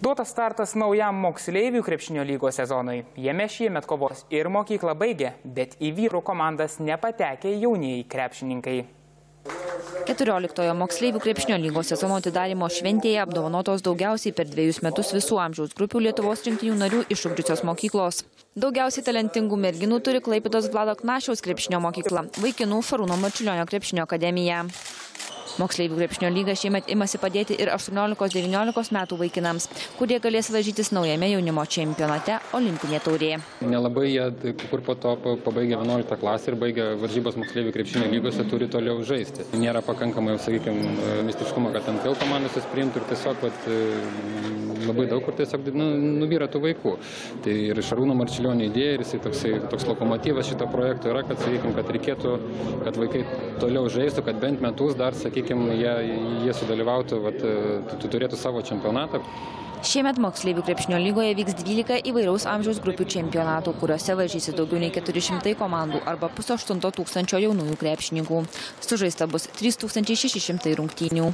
Duotas startas naujam moksleivių krepšinio lygos sezonui. Jame šiemet kovos ir mokyklą baigė, bet į vyrų komandas nepatekę jaunieji krepšininkai. 14 moksleivių krepšinio lygos sezono atidarymo šventėje apdovanotos daugiausiai per 2 metus visų amžiaus grupių Lietuvos rinktinių narių išugdžiusios mokyklos. Daugiausiai talentingų merginų turi Klaipėdos Vlado Knašiaus krepšinio mokykla, vaikinų Šarūno Marčiulionio krepšinio akademija. Moksleivių krepšinio lyga šiemet imasi padėti ir 18–19 metų vaikinams, kurie galės varžytis naujame jaunimo čempionate Olimpinė taurė. Nelabai jie, kur po to pabaigė 11 klasę ir baigė varžybos moksleivių krepšinio lygose, turi toliau žaisti. Nėra pakankamai, sakykime, mistiškumo, kad ant vėl komandos priimtų ir tiesiog labai daug kur tiesiog nubyra tų vaikų. Tai ir Šarūno Marčiulionio idėja ir jisai toks lokomotyvas šito projekto yra, kad, sakykime, kad reikėtų, kad vaikai toliau žaistų, kad bent metus dar, sakykime, jie sudalyvautų, turėtų savo čempionatą. Šiemet moksleivių krepšinio lygoje vyks 12 įvairaus amžiaus grupių čempionatų, kuriuose varžysis daugiau nei 400 komandų arba 5–8 tūkstančio jaunųjų krepšininkų. Sužaista bus 3600 rungtynių.